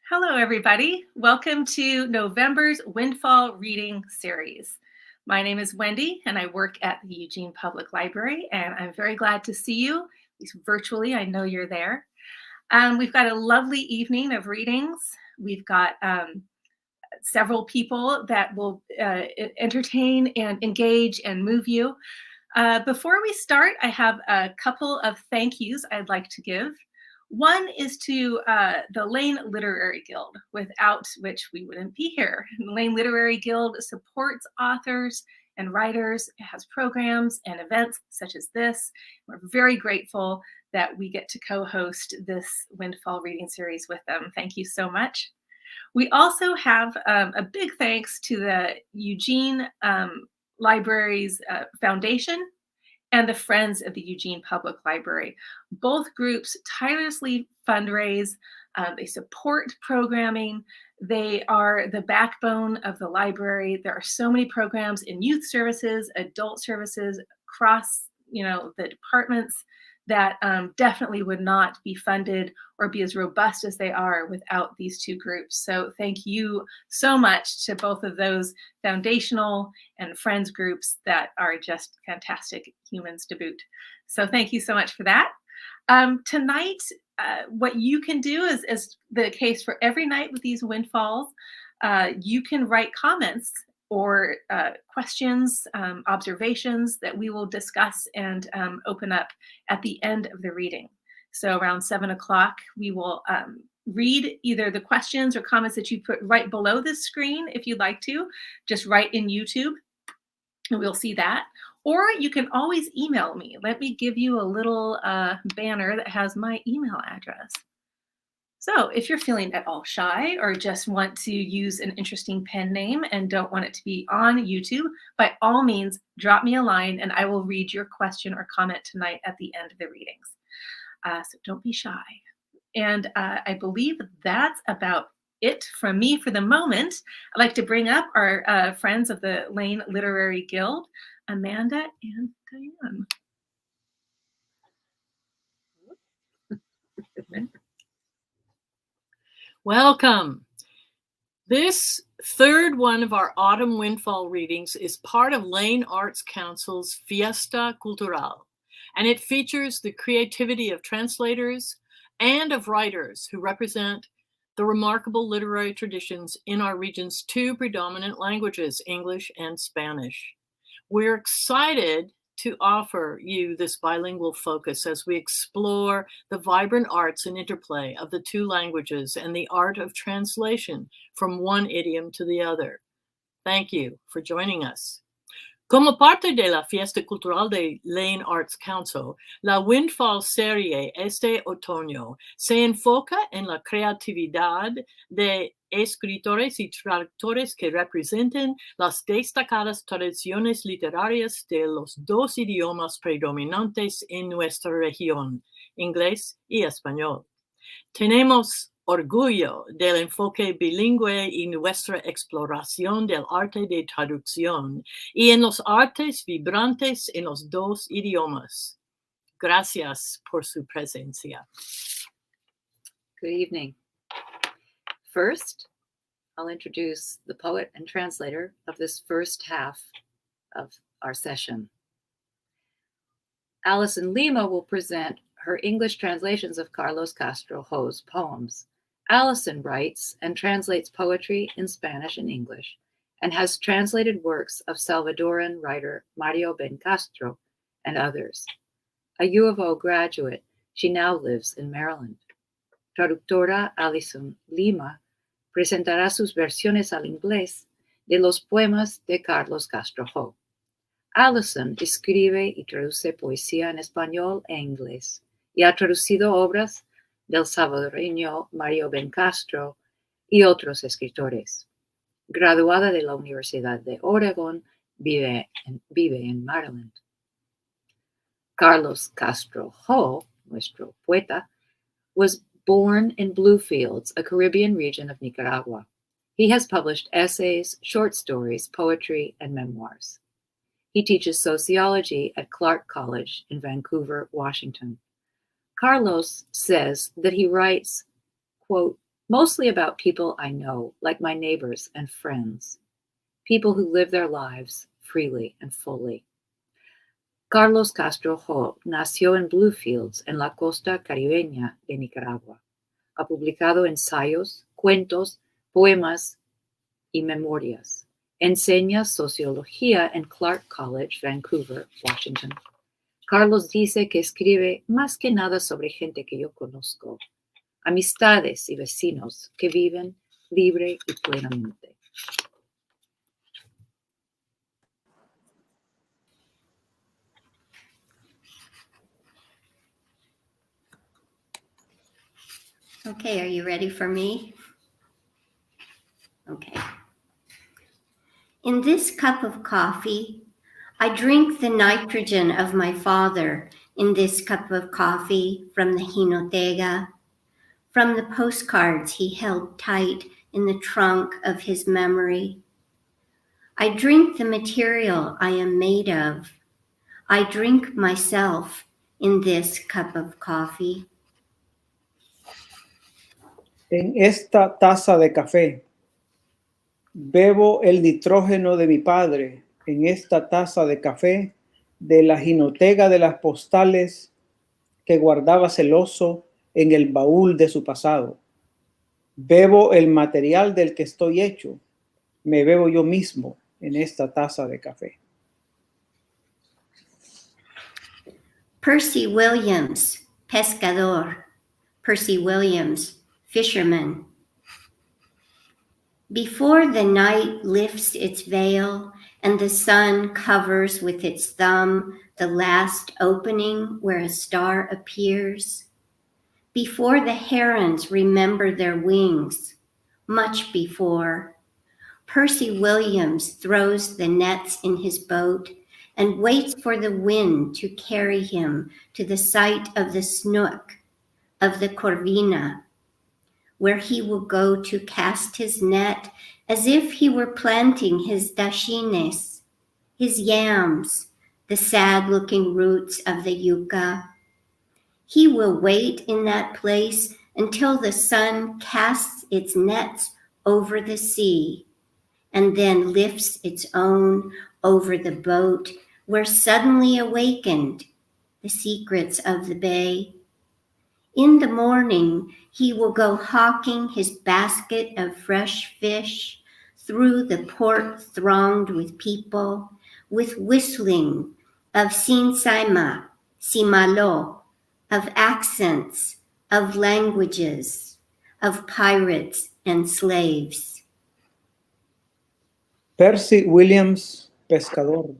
Hello, everybody. Welcome to November's Windfall reading series. My name is Wendy, and I work at the Eugene Public Library, and I'm very glad to see you, at least virtually. I know you're there. We've got a lovely evening of readings. We've got several people that will entertain and engage and move you. Before we start, I have a couple of thank yous I'd like to give. One is to the Lane Literary Guild, without which we wouldn't be here. The Lane Literary Guild supports authors and writers. It has programs and events such as this. We're very grateful that we get to co-host this Windfall reading series with them. Thank you so much. We also have a big thanks to the Eugene Library's Foundation and the Friends of the Eugene Public Library. Both groups tirelessly fundraise, they support programming, they are the backbone of the library. There are so many programs in youth services, adult services, across the departments that definitely would not be funded or be as robust as they are without these two groups. So thank you so much to both of those foundational and friends groups that are just fantastic humans to boot. So thank you so much for that. Tonight, what you can do is the case for every night with these windfalls, you can write comments or questions, observations that we will discuss and open up at the end of the reading. So around 7 o'clock, we will read either the questions or comments that you put right below this screen if you'd like to. Just write in YouTube and we'll see that. Or you can always email me. Let me give you a little banner that has my email address. So if you're feeling at all shy or just want to use an interesting pen name and don't want it to be on YouTube, by all means, drop me a line and I will read your question or comment tonight at the end of the readings. So don't be shy. And I believe that's about it from me for the moment. I'd like to bring up our friends of the Lane Literary Guild, Amanda and Diane. Welcome. This third one of our autumn windfall readings is part of Lane Arts Council's Fiesta Cultural, and it features the creativity of translators and of writers who represent the remarkable literary traditions in our region's two predominant languages, English and Spanish. We're excited to offer you this bilingual focus as we explore the vibrant arts and interplay of the two languages and the art of translation from one idiom to the other. Thank you for joining us. Como parte de la Fiesta Cultural de Lane Arts Council, la Windfall serie este otoño se enfoca en la creatividad de escritores y traductores que representen las destacadas tradiciones literarias de los dos idiomas predominantes en nuestra región, inglés y español. Tenemos orgullo del enfoque bilingüe y nuestra exploración del arte de traducción y en los artes vibrantes en los dos idiomas. Gracias por su presencia. Good evening. First, I'll introduce the poet and translator of this first half of our session. Allyson Lima will present her English translations of Carlos Castro Jo's poems. Allyson writes and translates poetry in Spanish and English, and has translated works of Salvadoran writer Mario Ben Castro and others. A U of O graduate, she now lives in Maryland. Traductora Allyson Lima presentará sus versiones al inglés de los poemas de Carlos Castro Jo. Allyson escribe y traduce poesía en español e inglés y ha traducido obras del salvadoreño Mario Ben Castro y otros escritores. Graduada de la Universidad de Oregon, vive en Maryland. Carlos Castro Jo, nuestro poeta, was born in Bluefields, a Caribbean region of Nicaragua. He has published essays, short stories, poetry, and memoirs. He teaches sociology at Clark College in Vancouver, Washington. Carlos says that he writes, quote, mostly about people I know, like my neighbors and friends, people who live their lives freely and fully. Carlos Castro Jo nació en Bluefields, en la costa caribeña de Nicaragua. Ha publicado ensayos, cuentos, poemas y memorias. Enseña sociología en Clark College, Vancouver, Washington. Carlos dice que escribe más que nada sobre gente que yo conozco, amistades y vecinos que viven libre y plenamente. Okay, are you ready for me? Okay. In this cup of coffee, I drink the nitrogen of my father in this cup of coffee from the Jinotega, from the postcards he held tight in the trunk of his memory. I drink the material I am made of. I drink myself in this cup of coffee. En esta taza de café, bebo el nitrógeno de mi padre. En esta taza de café, de la jinotega de las postales que guardaba celoso en el baúl de su pasado. Bebo el material del que estoy hecho. Me bebo yo mismo en esta taza de café. Percy Williams, pescador. Percy Williams, fisherman. Before the night lifts its veil and the sun covers with its thumb the last opening where a star appears, before the herons remember their wings, much before, Percy Williams throws the nets in his boat and waits for the wind to carry him to the site of the snook, of the corvina, where he will go to cast his net as if he were planting his dashines, his yams, the sad-looking roots of the yucca. He will wait in that place until the sun casts its nets over the sea and then lifts its own over the boat where suddenly awakened the secrets of the bay. In the morning, he will go hawking his basket of fresh fish through the port thronged with people, with whistling of sinsaima, simalo, of accents, of languages, of pirates and slaves. Percy Williams, pescador.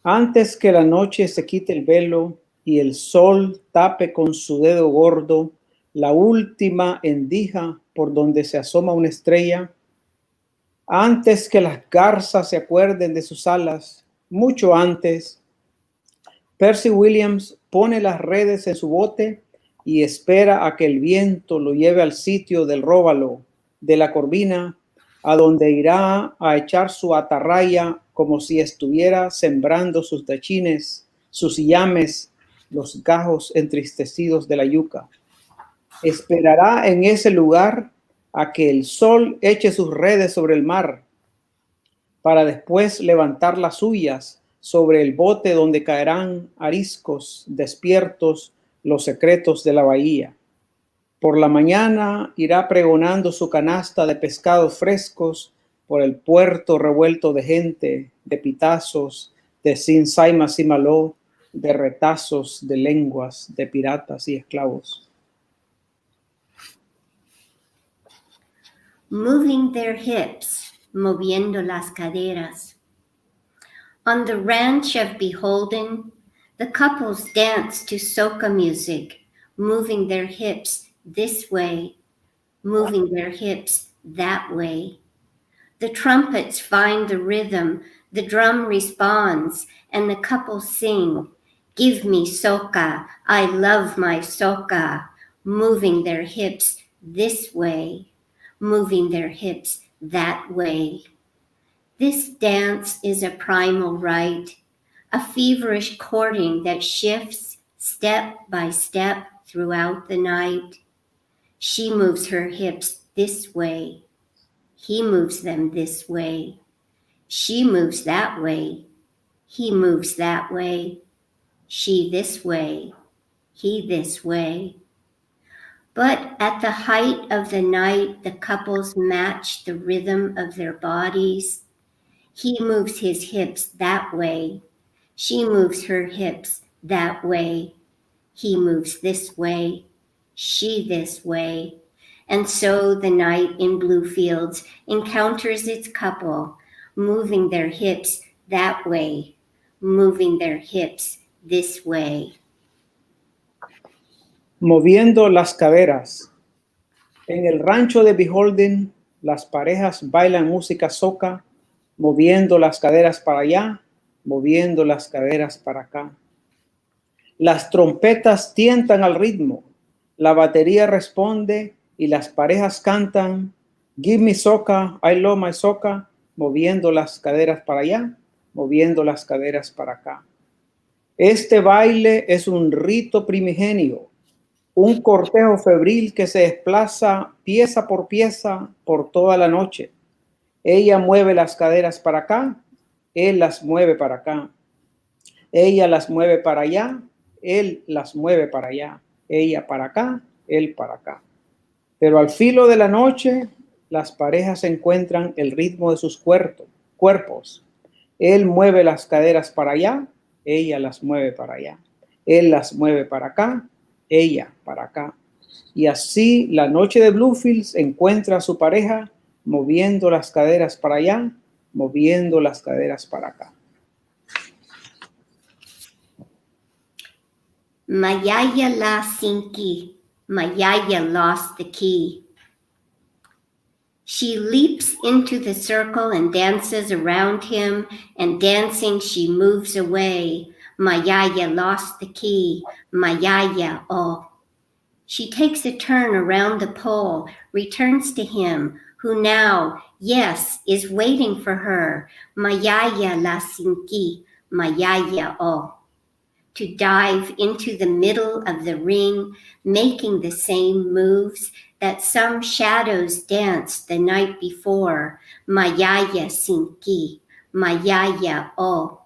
Antes que la noche se quite el velo y el sol tape con su dedo gordo la última endija por donde se asoma una estrella, antes que las garzas se acuerden de sus alas, mucho antes, Percy Williams pone las redes en su bote y espera a que el viento lo lleve al sitio del róbalo, de la corvina, a donde irá a echar su atarraya como si estuviera sembrando sus tachines, sus yames, los gajos entristecidos de la yuca. Esperará en ese lugar a que el sol eche sus redes sobre el mar, para después levantar las suyas sobre el bote donde caerán ariscos despiertos los secretos de la bahía. Por la mañana irá pregonando su canasta de pescados frescos por el puerto revuelto de gente, de pitazos, de sinsaima simaló, de retazos, de lenguas, de piratas y esclavos. Moving their hips, moviendo las caderas. On the ranch of Beholden, the couples dance to soca music, moving their hips this way, moving their hips that way. The trumpets find the rhythm, the drum responds, and the couple sing, "Give me soca, I love my soca," moving their hips this way, moving their hips that way. This dance is a primal rite, a feverish courting that shifts step by step throughout the night. She moves her hips this way. He moves them this way. She moves that way. He moves that way. She this way. He this way. But at the height of the night, the couples match the rhythm of their bodies. He moves his hips that way. She moves her hips that way. He moves this way. She this way. And so the night in Bluefields encounters its couple, moving their hips that way, moving their hips this way. Moviendo las caderas. En el rancho de Beholden, las parejas bailan música soca, moviendo las caderas para allá, moviendo las caderas para acá. Las trompetas tientan al ritmo, la batería responde y las parejas cantan Give me soca, I love my soca, moviendo las caderas para allá, moviendo las caderas para acá. Este baile es un rito primigenio, un cortejo febril que se desplaza pieza por pieza por toda la noche. Ella mueve las caderas para acá, él las mueve para acá. Ella las mueve para allá, él las mueve para allá. Ella para acá, él para acá. Pero al filo de la noche, las parejas encuentran el ritmo de sus cuerpos. Él mueve las caderas para allá, ella las mueve para allá. Él las mueve para acá, ella para acá. Y así la noche de Bluefields encuentra a su pareja moviendo las caderas para allá, moviendo las caderas para acá. Mayaya la sinki. Mayaya lost the key. She leaps into the circle and dances around him, and dancing she moves away. Mayaya lost the key. Mayaya, oh. She takes a turn around the pole, returns to him, who now, yes, is waiting for her. Mayaya la sinki. Mayaya, oh. To dive into the middle of the ring, making the same moves that some shadows danced the night before, Mayaya sinki, Mayaya o,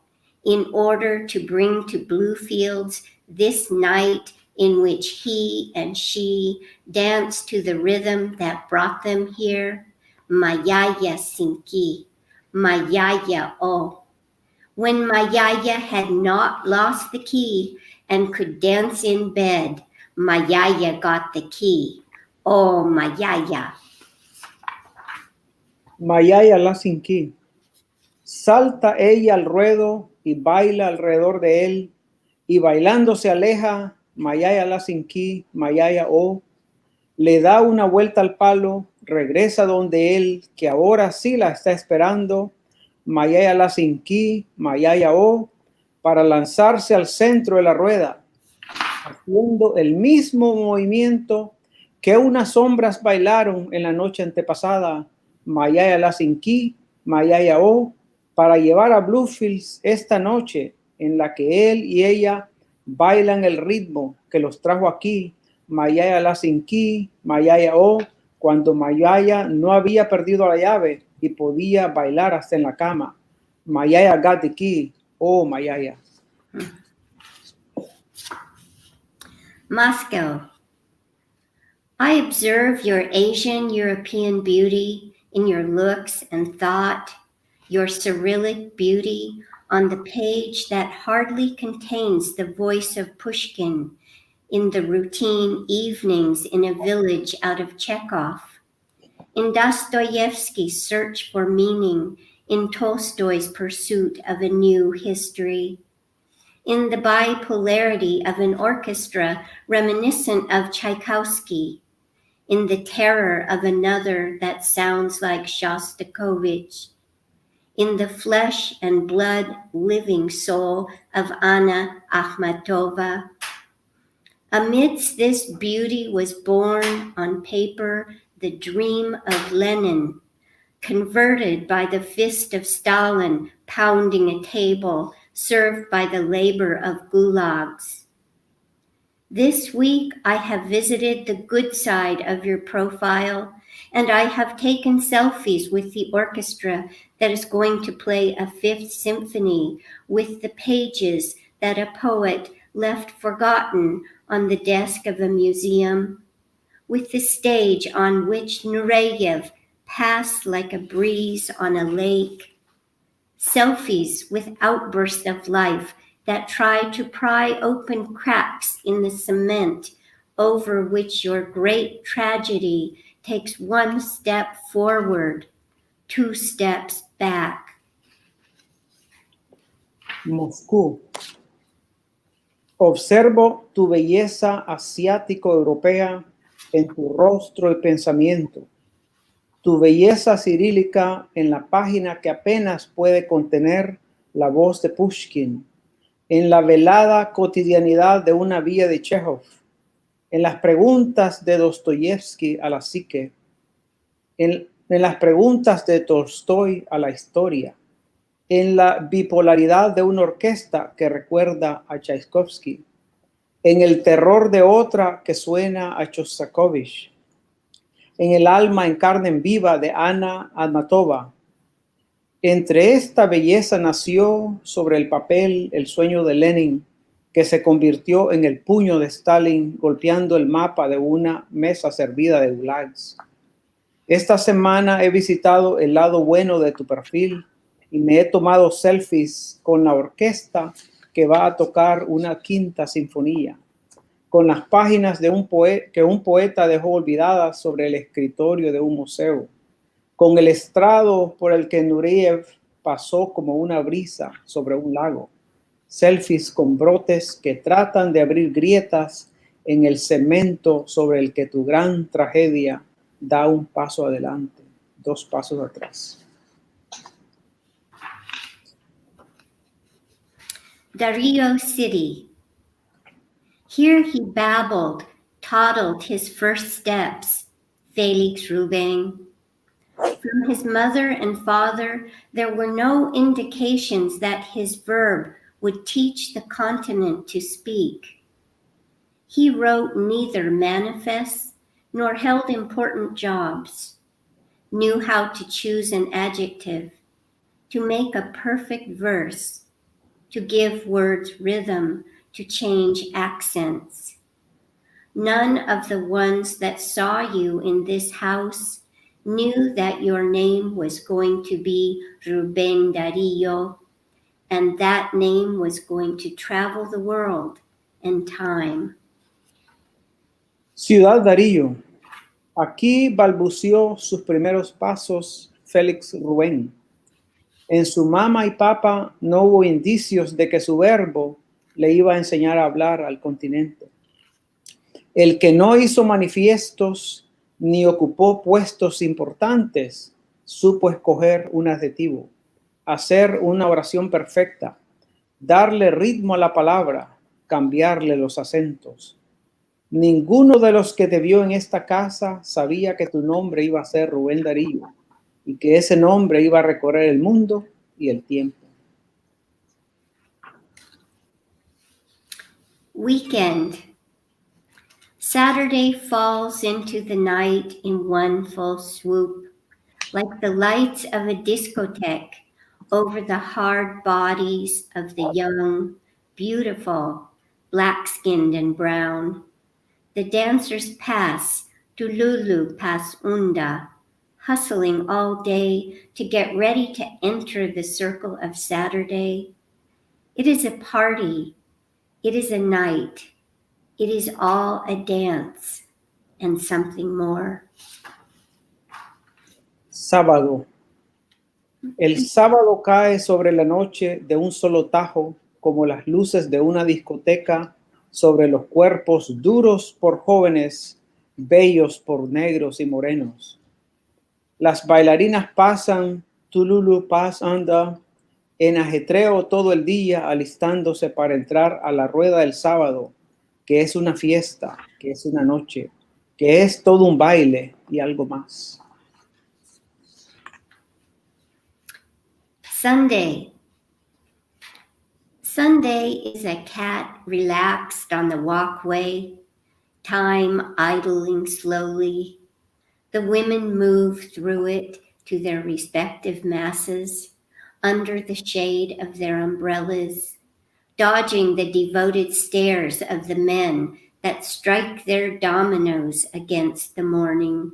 in order to bring to Bluefields this night in which he and she danced to the rhythm that brought them here, Mayaya sinki, Mayaya o. When Mayaya had not lost the key and could dance in bed, Mayaya got the key. Oh, Mayaya. Mayaya la sinki. Salta ella al ruedo y baila alrededor de él, y bailando se aleja, Mayaya la sinki, Mayaya o. Le da una vuelta al palo, regresa donde él, que ahora sí la está esperando, Mayaya la sinki, Mayaya o, para lanzarse al centro de la rueda, haciendo el mismo movimiento que unas sombras bailaron en la noche antepasada, Mayaya la sinki, Mayaya o, para llevar a Bluefields esta noche en la que él y ella bailan el ritmo que los trajo aquí, Mayaya la sinki, Mayaya o, cuando Mayaya no había perdido la llave y podía bailar hasta en la cama. Mayaya got the key. Oh, Mayaya. Moscow. I observe your Asian European beauty in your looks and thought, your Cyrillic beauty on the page that hardly contains the voice of Pushkin in the routine evenings in a village out of Chekhov, in Dostoevsky's search for meaning, in Tolstoy's pursuit of a new history, in the bipolarity of an orchestra reminiscent of Tchaikovsky, in the terror of another that sounds like Shostakovich, in the flesh and blood living soul of Anna Akhmatova. Amidst this beauty was born on paper the dream of Lenin, converted by the fist of Stalin pounding a table served by the labor of gulags. This week, I have visited the good side of your profile, and I have taken selfies with the orchestra that is going to play a fifth symphony with the pages that a poet left forgotten on the desk of a museum, with the stage on which Nureyev passed like a breeze on a lake, selfies with outbursts of life that try to pry open cracks in the cement over which your great tragedy takes one step forward, 2 steps back. Moscú. Observo tu belleza asiático-europea en tu rostro y pensamiento, tu belleza cirílica en la página que apenas puede contener la voz de Pushkin, en la velada cotidianidad de una vía de Chekhov, en las preguntas de Dostoyevsky a la psique, en las preguntas de Tolstoy a la historia, en la bipolaridad de una orquesta que recuerda a Tchaikovsky, en el terror de otra que suena a Shostakovich, en el alma en carne viva de Anna Akhmatova. Entre esta belleza nació sobre el papel el sueño de Lenin, que se convirtió en el puño de Stalin golpeando el mapa de una mesa servida de gulags. Esta semana he visitado el lado bueno de tu perfil y me he tomado selfies con la orquesta que va a tocar una quinta sinfonía, con las páginas de que un poeta dejó olvidadas sobre el escritorio de un museo, con el estrado por el que Nureyev pasó como una brisa sobre un lago, selfies con brotes que tratan de abrir grietas en el cemento sobre el que tu gran tragedia da un paso adelante, 2 pasos atrás. Darío City. Here he babbled, toddled his first steps, Félix Rubén. From his mother and father, there were no indications that his verb would teach the continent to speak. He wrote neither manifests nor held important jobs, knew how to choose an adjective, to make a perfect verse, to give words rhythm, to change accents. None of the ones that saw you in this house knew that your name was going to be Rubén Darío, and that name was going to travel the world and time. Ciudad Darío. Aquí balbuceó sus primeros pasos Félix Rubén. En su mamá y papá no hubo indicios de que su verbo le iba a enseñar a hablar al continente. El que no hizo manifiestos ni ocupó puestos importantes, supo escoger un adjetivo, hacer una oración perfecta, darle ritmo a la palabra, cambiarle los acentos. Ninguno de los que te vio en esta casa sabía que tu nombre iba a ser Rubén Darío y que ese nombre iba a recorrer el mundo y el tiempo. Weekend. Saturday falls into the night in one full swoop, like the lights of a discotheque over the hard bodies of the young, beautiful, black-skinned and brown. The dancers pass, Tululu pass Unda, hustling all day to get ready to enter the circle of Saturday. It is a party. It is a night. It is all a dance and something more. Sábado. El sábado cae sobre la noche de un solo tajo, como las luces de una discoteca sobre los cuerpos duros por jóvenes, bellos por negros y morenos. Las bailarinas pasan, Tululu anda, en ajetreo todo el día, alistándose para entrar a la rueda del sábado, que es una fiesta, que es una noche, que es todo un baile y algo más. Sunday. Sunday is a cat relaxed on the walkway, time idling slowly. The women move through it to their respective masses, under the shade of their umbrellas, dodging the devoted stares of the men that strike their dominoes against the morning.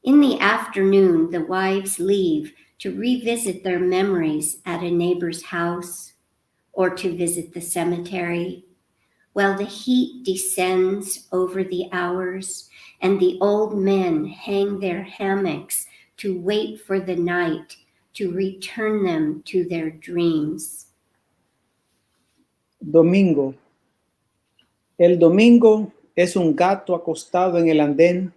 In the afternoon, the wives leave to revisit their memories at a neighbor's house or to visit the cemetery, while the heat descends over the hours and the old men hang their hammocks to wait for the night to return them to their dreams. Domingo. El domingo es un gato acostado en el andén,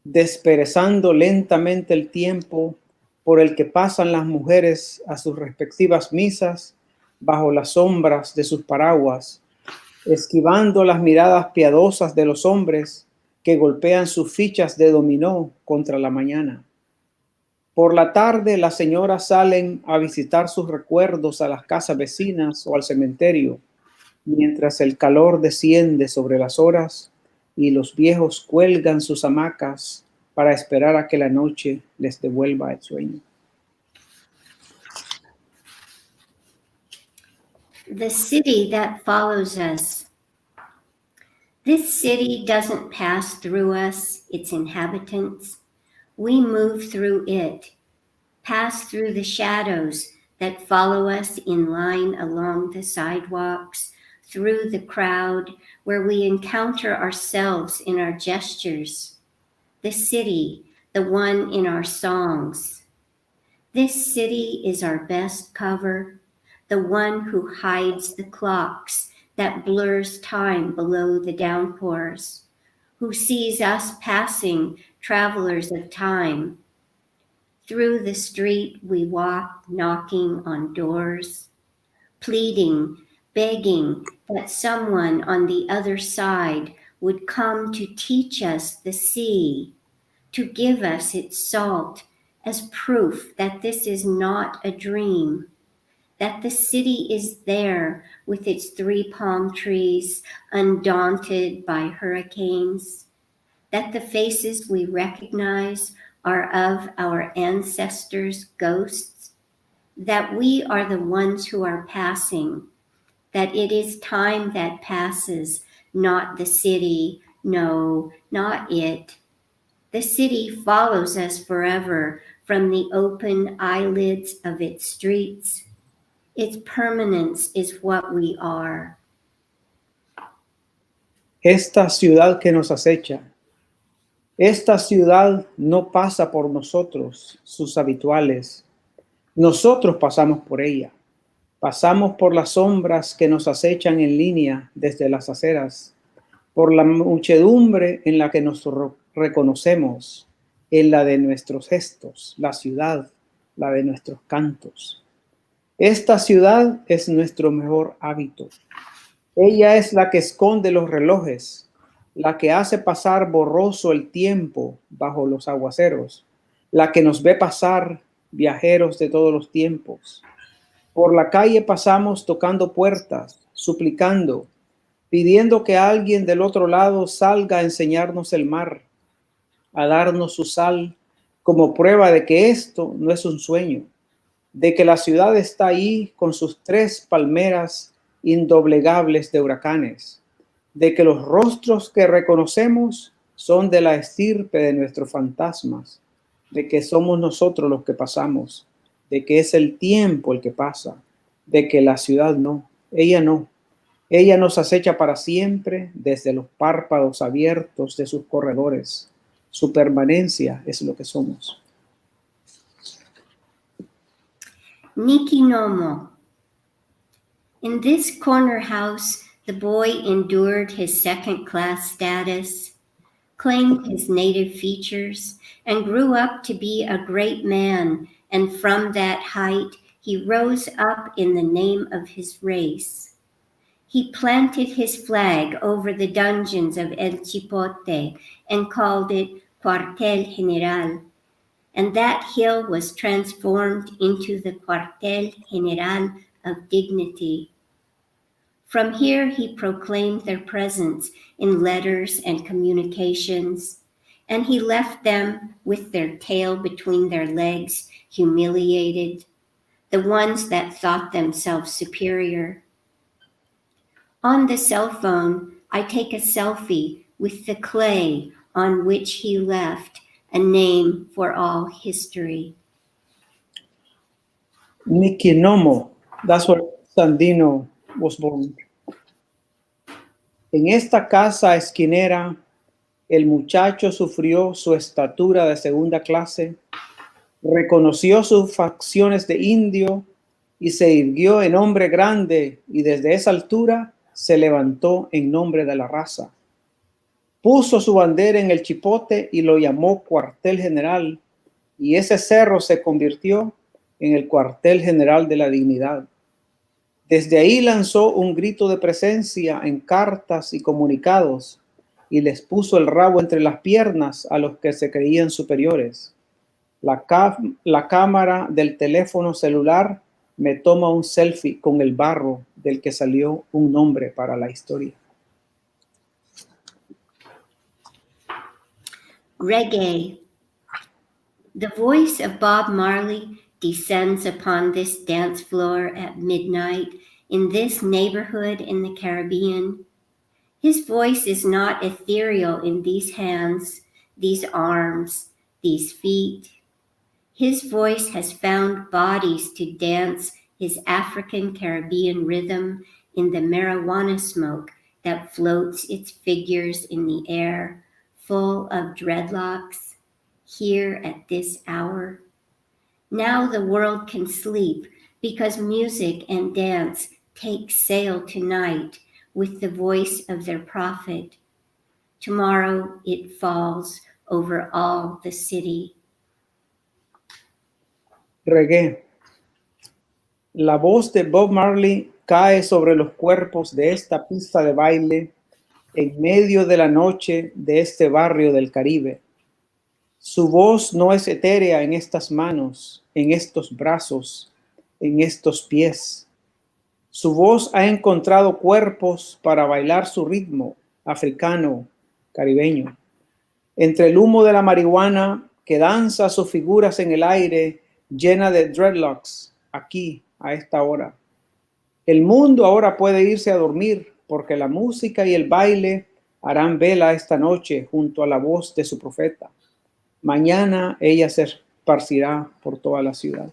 desperezando lentamente el tiempo por el que pasan las mujeres a sus respectivas misas bajo las sombras de sus paraguas, esquivando las miradas piadosas de los hombres que golpean sus fichas de dominó contra la mañana. Por la tarde, las señoras salen a visitar sus recuerdos a las casas vecinas o al cementerio, mientras el calor desciende sobre las horas y los viejos cuelgan sus hamacas para esperar a que la noche les devuelva el sueño. The city that follows us. This city doesn't pass through us, its inhabitants. We move through it, pass through the shadows that follow us in line along the sidewalks, through the crowd where we encounter ourselves in our gestures. The city, the one in our songs. This city is our best cover, the one who hides the clocks that blurs time below the downpours, who sees us passing travelers of time. Through the street we walk, knocking on doors, pleading, begging that someone on the other side would come to teach us the sea, to give us its salt as proof that this is not a dream, that the city is there with its 3 palm trees, undaunted by hurricanes, that the faces we recognize are of our ancestors' ghosts, that we are the ones who are passing, that it is time that passes, not the city, no, not it. The city follows us forever from the open eyelids of its streets. Its permanence is what we are. Esta ciudad que nos acecha, esta ciudad no pasa por nosotros, sus habituales. Nosotros pasamos por ella. Pasamos por las sombras que nos acechan en línea desde las aceras, por la muchedumbre en la que nos reconocemos, en la de nuestros gestos, la ciudad, la de nuestros cantos. Esta ciudad es nuestro mejor hábito. Ella es la que esconde los relojes, la que hace pasar borroso el tiempo bajo los aguaceros, la que nos ve pasar viajeros de todos los tiempos. Por la calle pasamos tocando puertas, suplicando, pidiendo que alguien del otro lado salga a enseñarnos el mar, a darnos su sal como prueba de que esto no es un sueño, de que la ciudad está ahí con sus 3 palmeras indoblegables de huracanes, de que los rostros que reconocemos son de la estirpe de nuestros fantasmas, de que somos nosotros los que pasamos, de que es el tiempo el que pasa, de que la ciudad no, ella no. Ella nos acecha para siempre desde los párpados abiertos de sus corredores. Su permanencia es lo que somos. Nikinomo. In this corner house, the boy endured his second-class status, claimed his native features, and grew up to be a great man, and from that height, he rose up in the name of his race. He planted his flag over the dungeons of El Chipote and called it Cuartel General, and that hill was transformed into the Cuartel General of dignity. From here, he proclaimed their presence in letters and communications, and he left them with their tail between their legs, humiliated, the ones that thought themselves superior. On the cell phone, I take a selfie with the clay on which he left a name for all history. Nikinomo, that's where Sandino was born. En esta casa esquinera, el muchacho sufrió su estatura de segunda clase, reconoció sus facciones de indio y se irguió en hombre grande, y desde esa altura se levantó en nombre de la raza. Puso su bandera en el chipote y lo llamó cuartel general, y ese cerro se convirtió en el cuartel general de la dignidad. Desde ahí lanzó un grito de presencia en cartas y comunicados, y les puso el rabo entre las piernas a los que se creían superiores. La cámara del teléfono celular me toma un selfie con el barro del que salió un nombre para la historia. Reggae. The voice of Bob Marley descends upon this dance floor at midnight in this neighborhood in the Caribbean. His voice is not ethereal in these hands, these arms, these feet. His voice has found bodies to dance his African Caribbean rhythm in the marijuana smoke that floats its figures in the air, full of dreadlocks, here at this hour. Now the world can sleep because music and dance take sail tonight with the voice of their prophet. Tomorrow it falls over all the city. Reggae. La voz de Bob Marley cae sobre los cuerpos de esta pista de baile en medio de la noche de este barrio del Caribe. Su voz no es etérea en estas manos, en estos brazos, en estos pies. Su voz ha encontrado cuerpos para bailar su ritmo africano, caribeño. Entre el humo de la marihuana que danza sus figuras en el aire, llena de dreadlocks, aquí, a esta hora. El mundo ahora puede irse a dormir porque la música y el baile harán vela esta noche junto a la voz de su profeta. Mañana ella se esparcirá por toda la ciudad.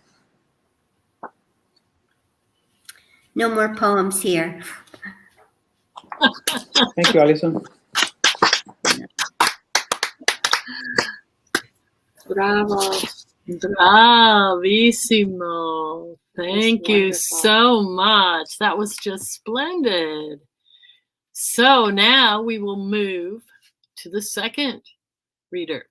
No more poems here. Thank you, Allyson. Bravo. Bravissimo. Thank you wonderful. so much. That was just splendid. So now we will move to the second reader.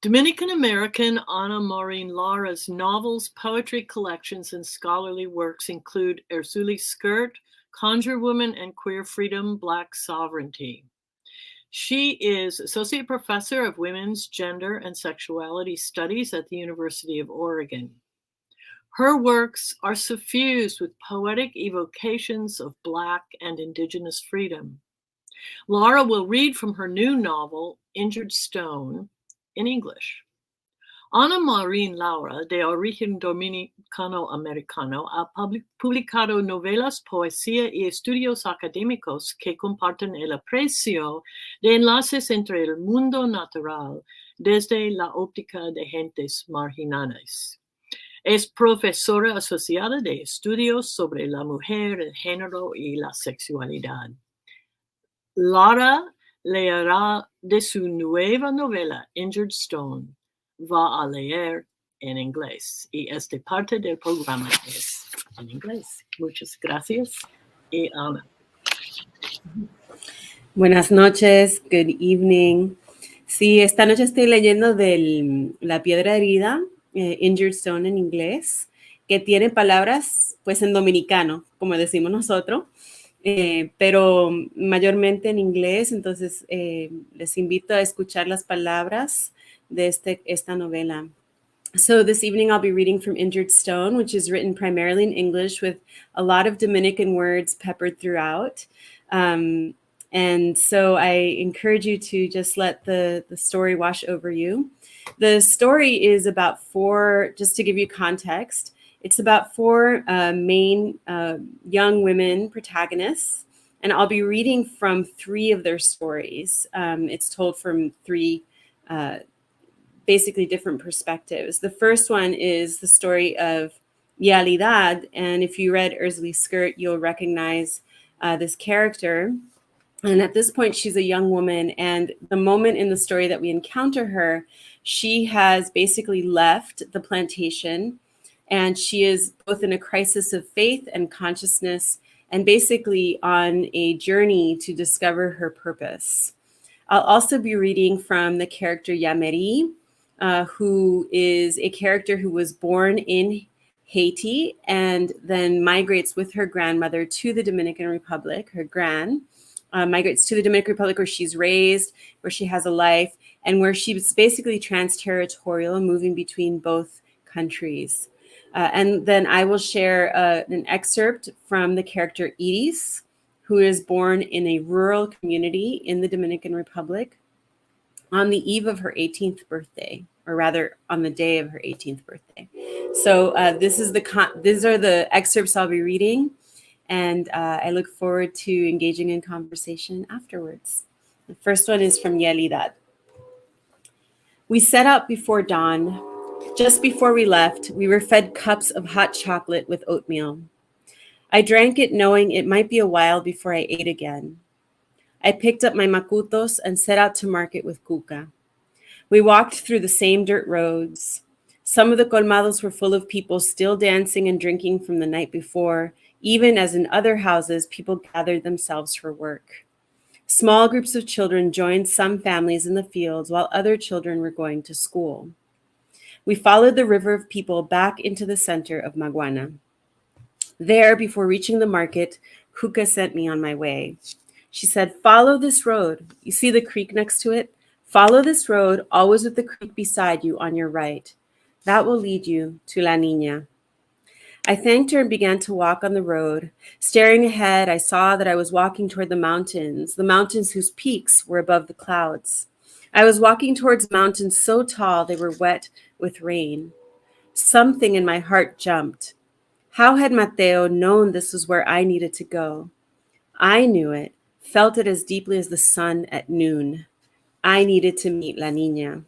Dominican-American Ana-Maurine Lara's novels, poetry collections, and scholarly works include Erzuli's Skirt, Conjure Woman and Queer Freedom, Black Sovereignty. She is Associate Professor of Women's Gender and Sexuality Studies at the University of Oregon. Her works are suffused with poetic evocations of Black and Indigenous freedom. Lara will read from her new novel, Injured Stone, in English. Ana-Maurine Lara, de origen dominicano-americano, ha publicado novelas, poesía y estudios académicos que comparten el aprecio de enlaces entre el mundo natural desde la óptica de gentes marginadas. Es profesora asociada de estudios sobre la mujer, el género y la sexualidad. Lara leerá de su nueva novela, Injured Stone. Va a leer en inglés y esta parte del programa es en inglés. Muchas gracias. Y Ana. Buenas noches, good evening. Sí, esta noche estoy leyendo de La Piedra Herida, Injured Stone en inglés, que tiene palabras pues en dominicano, como decimos nosotros, pero mayormente en inglés, entonces les invito a escuchar las palabras de esta novela. So this evening I'll be reading from Injured Stone, which is written primarily in English with a lot of Dominican words peppered throughout. And so I encourage you to just let the story wash over you. The story is about four, just to give you context, it's about four main young women protagonists, and I'll be reading from three of their stories. It's told from three basically different perspectives. The first one is the story of Yalidad, and if you read Ursula's Skirt, you'll recognize this character. And at this point, she's a young woman, and the moment in the story that we encounter her, she has basically left the plantation, and she is both in a crisis of faith and consciousness, and basically on a journey to discover her purpose. I'll also be reading from the character Yameri, who is a character who was born in Haiti and then migrates with her grandmother to the Dominican Republic. Her migrates to the Dominican Republic, where she's raised, where she has a life, and where she's basically trans-territorial, moving between both countries. And then I will share an excerpt from the character Iris, who is born in a rural community in the Dominican Republic on the eve of her 18th birthday, or rather on the day of her 18th birthday. So these are the excerpts I'll be reading, and I look forward to engaging in conversation afterwards. The first one is from Yelidad. We set out before dawn. Just before we left, we were fed cups of hot chocolate with oatmeal. I drank it knowing it might be a while before I ate again. I picked up my macutos and set out to market with Cuca. We walked through the same dirt roads. Some of the colmados were full of people still dancing and drinking from the night before, even as in other houses, people gathered themselves for work. Small groups of children joined some families in the fields while other children were going to school. We followed the river of people back into the center of Maguana. There, before reaching the market, Cuca sent me on my way. She said, "Follow this road. You see the creek next to it? Follow this road, always with the creek beside you on your right. That will lead you to La Niña." I thanked her and began to walk on the road. Staring ahead, I saw that I was walking toward the mountains whose peaks were above the clouds. I was walking towards mountains so tall they were wet with rain. Something in my heart jumped. How had Mateo known this was where I needed to go? I knew it, felt it as deeply as the sun at noon. I needed to meet La Niña.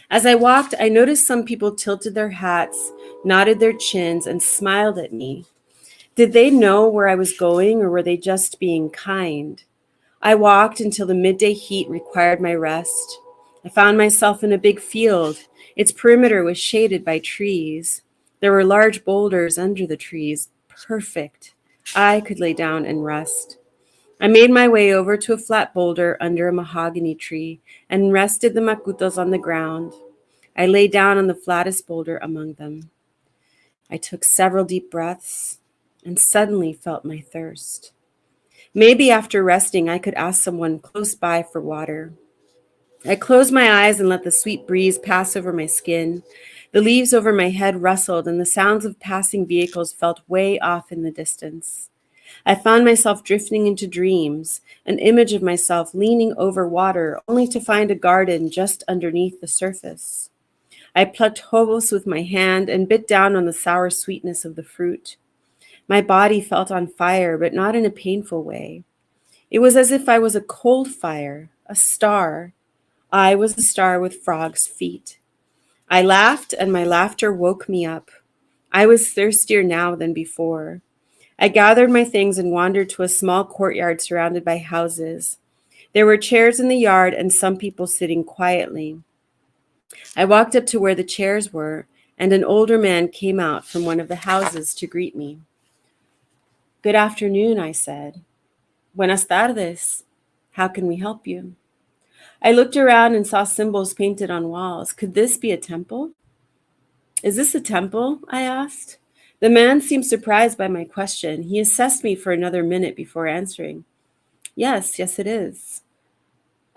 As I walked, I noticed some people tilted their hats, nodded their chins, and smiled at me. Did they know where I was going, or were they just being kind? I walked until the midday heat required my rest. I found myself in a big field. Its perimeter was shaded by trees. There were large boulders under the trees. Perfect. I could lay down and rest. I made my way over to a flat boulder under a mahogany tree and rested the macutos on the ground. I lay down on the flattest boulder among them. I took several deep breaths and suddenly felt my thirst. Maybe after resting, I could ask someone close by for water. I closed my eyes and let the sweet breeze pass over my skin. The leaves over my head rustled and the sounds of passing vehicles felt way off in the distance. I found myself drifting into dreams, an image of myself leaning over water, only to find a garden just underneath the surface. I plucked hobos with my hand and bit down on the sour sweetness of the fruit. My body felt on fire, but not in a painful way. It was as if I was a cold fire, a star. I was a star with frogs' feet. I laughed, and my laughter woke me up. I was thirstier now than before. I gathered my things and wandered to a small courtyard surrounded by houses. There were chairs in the yard and some people sitting quietly. I walked up to where the chairs were, and an older man came out from one of the houses to greet me. "Good afternoon," I said. "Buenas tardes. How can we help you?" I looked around and saw symbols painted on walls. Could this be a temple? "Is this a temple?" I asked. The man seemed surprised by my question. He assessed me for another minute before answering. Yes, it is.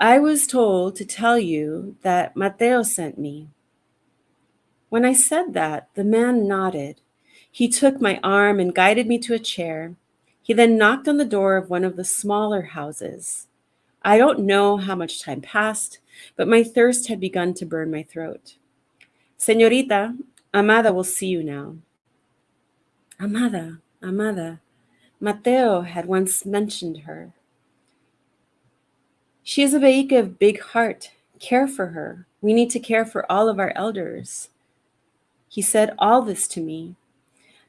I was told to tell you that Mateo sent me." When I said that, the man nodded. He took my arm and guided me to a chair. He then knocked on the door of one of the smaller houses. I don't know how much time passed, but my thirst had begun to burn my throat. Señorita, Amada will see you now. Amada, Amada. Mateo had once mentioned her. She is a Beika of big heart. Care for her. We need to care for all of our elders. He said all this to me.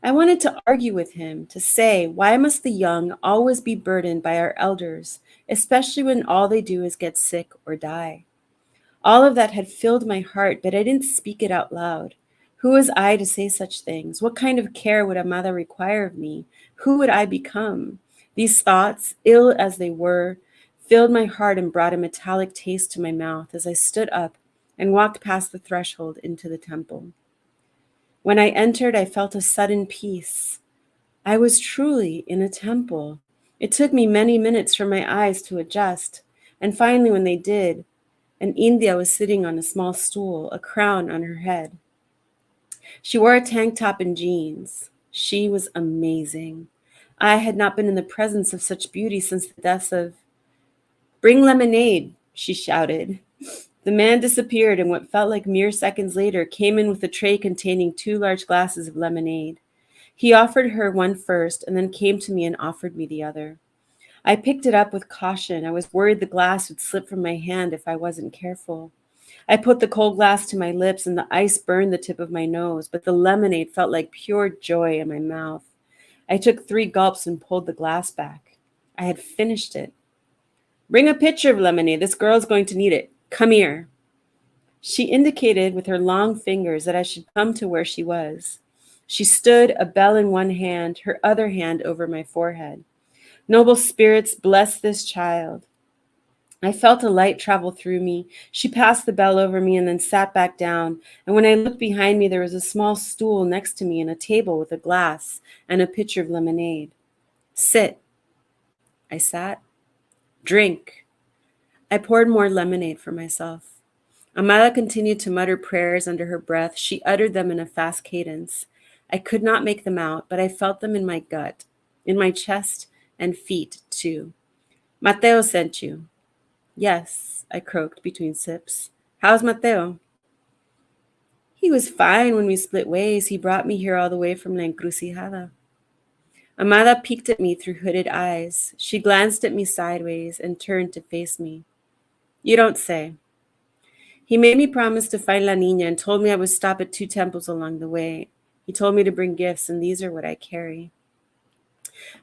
I wanted to argue with him, to say, why must the young always be burdened by our elders, especially when all they do is get sick or die? All of that had filled my heart, but I didn't speak it out loud. Who was I to say such things? What kind of care would Amada require of me? Who would I become? These thoughts, ill as they were, filled my heart and brought a metallic taste to my mouth as I stood up and walked past the threshold into the temple. When I entered, I felt a sudden peace. I was truly in a temple. It took me many minutes for my eyes to adjust, and finally when they did, an India was sitting on a small stool, a crown on her head. She wore a tank top and jeans. She was amazing. I had not been in the presence of such beauty since the deaths of... Bring lemonade, she shouted. The man disappeared, and what felt like mere seconds later came in with a tray containing 2 large glasses of lemonade. He offered her one first, and then came to me and offered me the other. I picked it up with caution. I was worried the glass would slip from my hand if I wasn't careful. I put the cold glass to my lips, and the ice burned the tip of my nose, but the lemonade felt like pure joy in my mouth. I took 3 gulps and pulled the glass back. I had finished it. Bring a pitcher of lemonade. This girl's going to need it. Come here. She indicated with her long fingers that I should come to where she was. She stood, a bell in one hand, her other hand over my forehead. Noble spirits, bless this child. I felt a light travel through me. She passed the bell over me and then sat back down. And when I looked behind me, there was a small stool next to me and a table with a glass and a pitcher of lemonade. Sit. I sat. Drink. I poured more lemonade for myself. Amada continued to mutter prayers under her breath. She uttered them in a fast cadence. I could not make them out, but I felt them in my gut, in my chest and feet too. Mateo sent you. Yes, I croaked between sips. How's Mateo? He was fine when we split ways. He brought me here all the way from La Encrucijada. Amada peeked at me through hooded eyes. She glanced at me sideways and turned to face me. You don't say. He made me promise to find La Niña and told me I would stop at 2 temples along the way. He told me to bring gifts, and these are what I carry.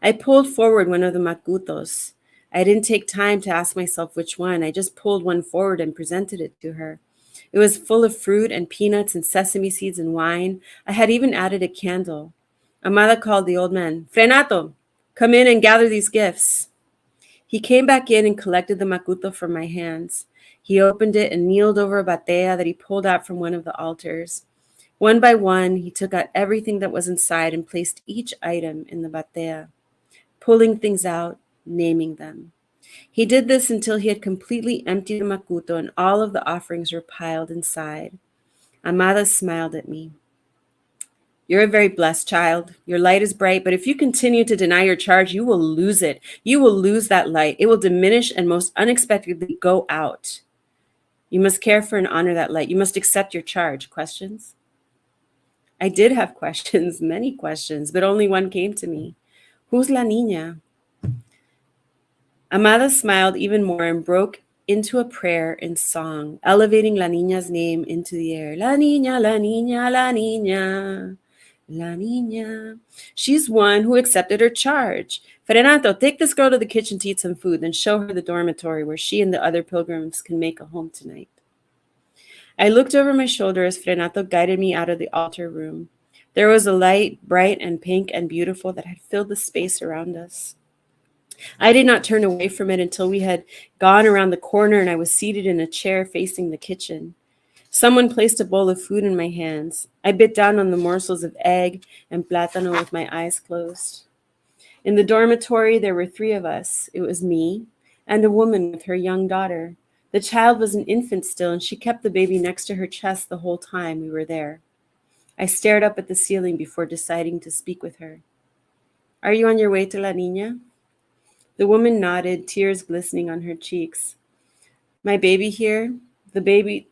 I pulled forward one of the macutos. I didn't take time to ask myself which one. I just pulled one forward and presented it to her. It was full of fruit and peanuts and sesame seeds and wine. I had even added a candle. Amada called the old man. Frenato, come in and gather these gifts. He came back in and collected the macuto from my hands. He opened it and kneeled over a batea that he pulled out from one of the altars. One by one, he took out everything that was inside and placed each item in the batea, pulling things out, naming them. He did this until he had completely emptied the macuto and all of the offerings were piled inside. Amada smiled at me. You're a very blessed child. Your light is bright, but if you continue to deny your charge, you will lose it. You will lose that light. It will diminish and most unexpectedly go out. You must care for and honor that light. You must accept your charge. Questions? I did have questions, many questions, but only one came to me. Who's La Niña? Amada smiled even more and broke into a prayer in song, elevating La Niña's name into the air. La Niña, La Niña, La Niña. La Niña. She's one who accepted her charge. Frenato, take this girl to the kitchen to eat some food, then show her the dormitory where she and the other pilgrims can make a home tonight. I looked over my shoulder as Frenato guided me out of the altar room. There was a light, bright and pink and beautiful, that had filled the space around us. I did not turn away from it until we had gone around the corner and I was seated in a chair facing the kitchen. Someone placed a bowl of food in my hands. I bit down on the morsels of egg and plátano with my eyes closed. In the dormitory, there were 3 of us. It was me and a woman with her young daughter. The child was an infant still, and she kept the baby next to her chest the whole time we were there. I stared up at the ceiling before deciding to speak with her. Are you on your way to La Niña? The woman nodded, tears glistening on her cheeks. My baby here, the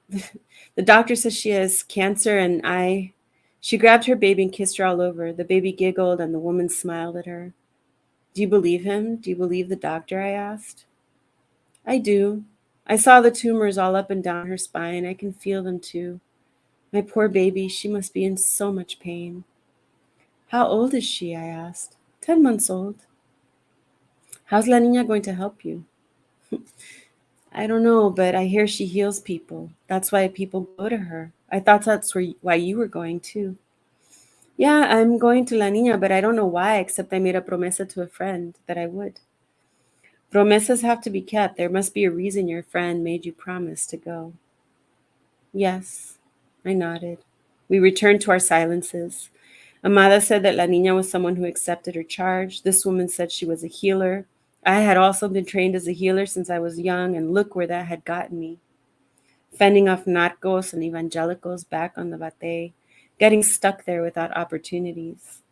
doctor says she has cancer and She grabbed her baby and kissed her all over. The baby giggled and the woman smiled at her. Do you believe him? Do you believe the doctor? I asked. I do. I saw the tumors all up and down her spine. I can feel them too. My poor baby, she must be in so much pain. How old is she? I asked. 10 months old. How's La Niña going to help you? I don't know, but I hear she heals people. That's why people go to her. I thought that's why you were going too. Yeah, I'm going to La Niña, but I don't know why, except I made a promesa to a friend that I would. Promesas have to be kept. There must be a reason your friend made you promise to go. Yes, I nodded. We returned to our silences. Amada said that La Niña was someone who accepted her charge. This woman said she was a healer. I had also been trained as a healer since I was young, and look where that had gotten me. Fending off narcos and evangelicals back on the Batey, getting stuck there without opportunities.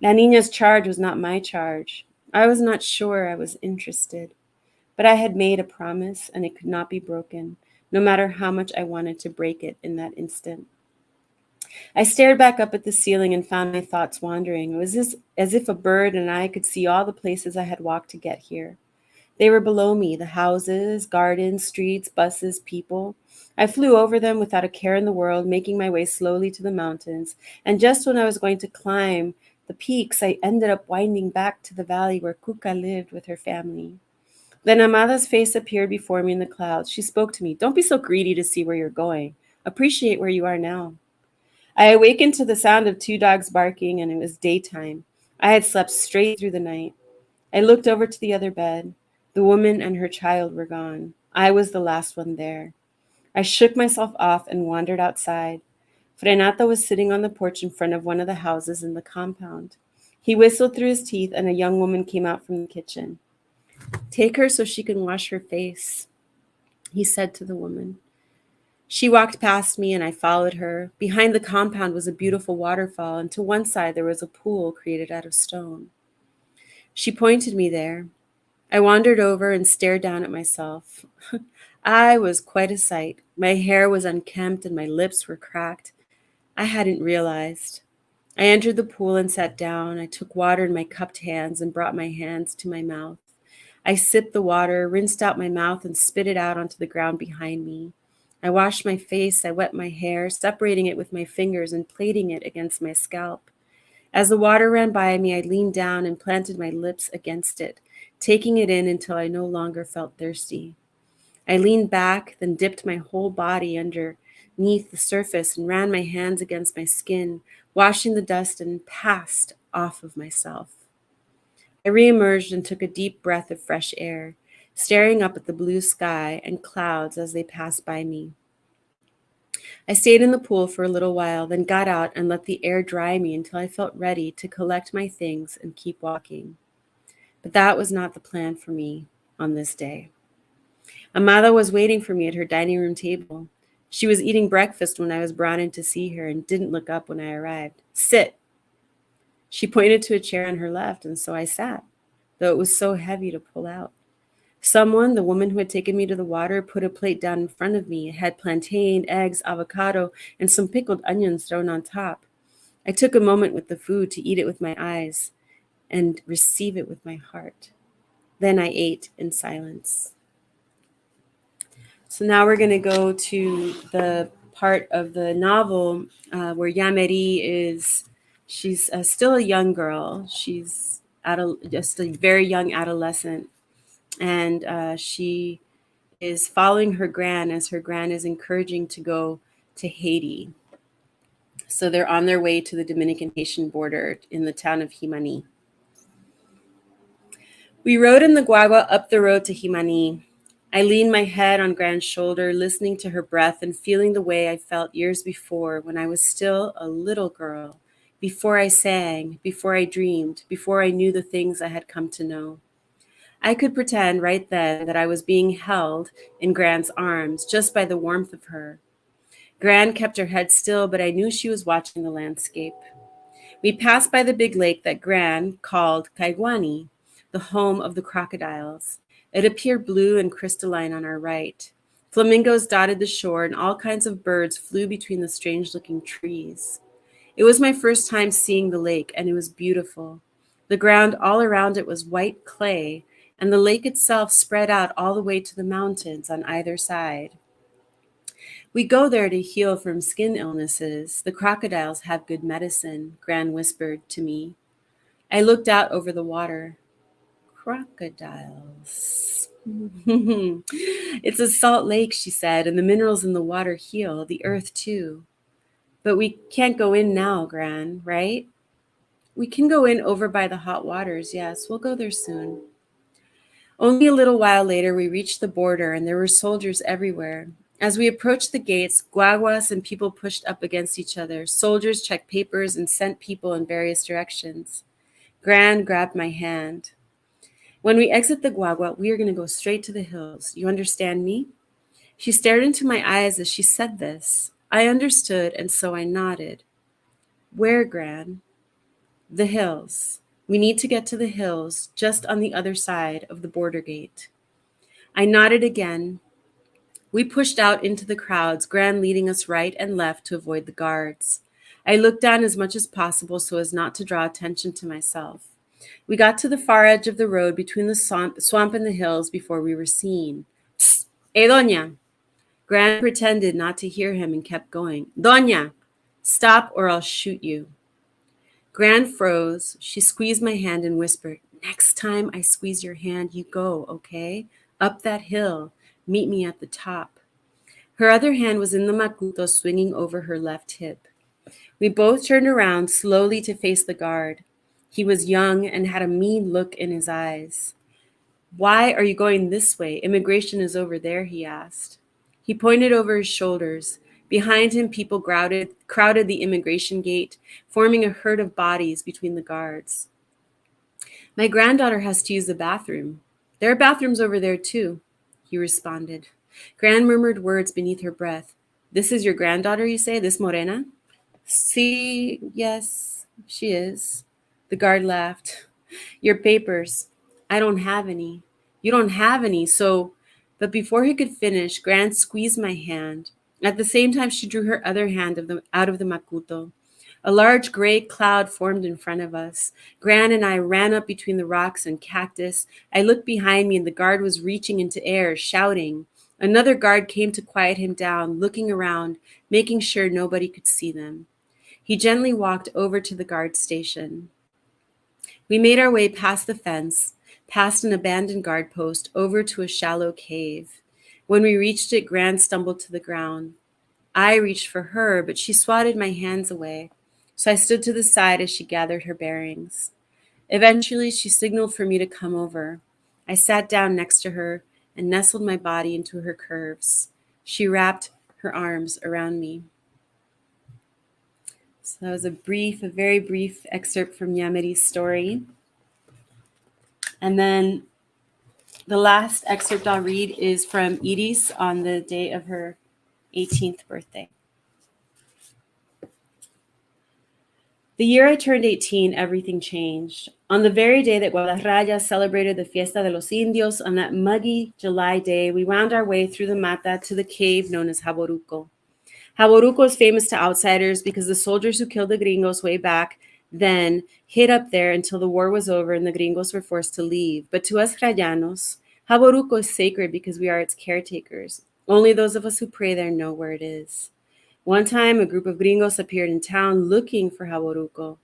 La Niña's charge was not my charge. I was not sure I was interested, but I had made a promise and it could not be broken, no matter how much I wanted to break it in that instant. I stared back up at the ceiling and found my thoughts wandering. It was as if a bird and I could see all the places I had walked to get here. They were below me, the houses, gardens, streets, buses, people. I flew over them without a care in the world, making my way slowly to the mountains. And just when I was going to climb the peaks, I ended up winding back to the valley where Cuca lived with her family. Then Amada's face appeared before me in the clouds. She spoke to me. Don't be so greedy to see where you're going. Appreciate where you are now. I awakened to the sound of 2 dogs barking, and it was daytime. I had slept straight through the night. I looked over to the other bed. The woman and her child were gone. I was the last one there. I shook myself off and wandered outside. Frenata was sitting on the porch in front of one of the houses in the compound. He whistled through his teeth, and a young woman came out from the kitchen. Take her so she can wash her face, he said to the woman. She walked past me and I followed her. Behind the compound was a beautiful waterfall, and to one side there was a pool created out of stone. She pointed me there. I wandered over and stared down at myself. I was quite a sight. My hair was unkempt and my lips were cracked. I hadn't realized. I entered the pool and sat down. I took water in my cupped hands and brought my hands to my mouth. I sipped the water, rinsed out my mouth, and spit it out onto the ground behind me. I washed my face, I wet my hair, separating it with my fingers and plaiting it against my scalp. As the water ran by me, I leaned down and planted my lips against it, taking it in until I no longer felt thirsty. I leaned back, then dipped my whole body underneath the surface and ran my hands against my skin, washing the dust and past off of myself. I reemerged and took a deep breath of fresh air, staring up at the blue sky and clouds as they passed by me. I stayed in the pool for a little while, then got out and let the air dry me until I felt ready to collect my things and keep walking. But that was not the plan for me on this day. Amada was waiting for me at her dining room table. She was eating breakfast when I was brought in to see her and didn't look up when I arrived. Sit. She pointed to a chair on her left, and so I sat, though it was so heavy to pull out. Someone, the woman who had taken me to the water, put a plate down in front of me. It had plantain, eggs, avocado, and some pickled onions thrown on top. I took a moment with the food to eat it with my eyes and receive it with my heart. Then I ate in silence. So now we're going to go to the part of the novel where Yameri she's still a young girl. She's just a very young adolescent. And she is following her gran as her gran is encouraging to go to Haiti. So they're on their way to the Dominican-Haitian border in the town of Jimani. We rode in the guagua up the road to Jimani. I leaned my head on Gran's shoulder, listening to her breath and feeling the way I felt years before when I was still a little girl, before I sang, before I dreamed, before I knew the things I had come to know. I could pretend right then that I was being held in Gran's arms just by the warmth of her. Gran kept her head still, but I knew she was watching the landscape. We passed by the big lake that Gran called Caiguani, the home of the crocodiles. It appeared blue and crystalline on our right. Flamingos dotted the shore, and all kinds of birds flew between the strange-looking trees. It was my first time seeing the lake, and it was beautiful. The ground all around it was white clay, and the lake itself spread out all the way to the mountains on either side. We go there to heal from skin illnesses. The crocodiles have good medicine, Gran whispered to me. I looked out over the water. Crocodiles. It's a salt lake, she said, and the minerals in the water heal, the earth too. But we can't go in now, Gran, right? We can go in over by the hot waters, yes. We'll go there soon. Only a little while later, we reached the border, and there were soldiers everywhere. As we approached the gates, guaguas and people pushed up against each other. Soldiers checked papers and sent people in various directions. Gran grabbed my hand. When we exit the guagua, we are going to go straight to the hills. You understand me? She stared into my eyes as she said this. I understood, and so I nodded. Where, Gran? The hills. We need to get to the hills, just on the other side of the border gate. I nodded again. We pushed out into the crowds, Gran leading us right and left to avoid the guards. I looked down as much as possible so as not to draw attention to myself. We got to the far edge of the road between the swamp and the hills before we were seen. Psst, hey, Doña. Gran pretended not to hear him and kept going. Doña, stop or I'll shoot you. Gran froze. She squeezed my hand and whispered, next time I squeeze your hand, you go, okay? Up that hill. Meet me at the top. Her other hand was in the macuto swinging over her left hip. We both turned around slowly to face the guard. He was young and had a mean look in his eyes. Why are you going this way? Immigration is over there, he asked. He pointed over his shoulders. Behind him, people crowded the immigration gate, forming a herd of bodies between the guards. My granddaughter has to use the bathroom. There are bathrooms over there too, he responded. Gran murmured words beneath her breath. This is your granddaughter, you say? This Morena? Sí, yes, she is. The guard laughed. Your papers. I don't have any. You don't have any, so... But before he could finish, Gran squeezed my hand. At the same time, she drew her other hand out of the macuto. A large gray cloud formed in front of us. Gran and I ran up between the rocks and cactus. I looked behind me, and the guard was reaching into air, shouting. Another guard came to quiet him down, looking around, making sure nobody could see them. He gently walked over to the guard station. We made our way past the fence, past an abandoned guard post, over to a shallow cave. When we reached it, Gran stumbled to the ground. I reached for her, but she swatted my hands away, so I stood to the side as she gathered her bearings. Eventually, she signaled for me to come over. I sat down next to her and nestled my body into her curves. She wrapped her arms around me. So that was a very brief excerpt from Yamiri's story. And then the last excerpt I'll read is from Iris on the day of her 18th birthday. The year I turned 18, everything changed. On the very day that Guadalajara celebrated the Fiesta de los Indios, on that muggy July day, we wound our way through the mata to the cave known as Jaboruco. Jaboruco is famous to outsiders because the soldiers who killed the gringos way back then hid up there until the war was over and the gringos were forced to leave. But to us Rayanos, Jaboruco is sacred because we are its caretakers. Only those of us who pray there know where it is. One time, a group of gringos appeared in town looking for Jaboruco.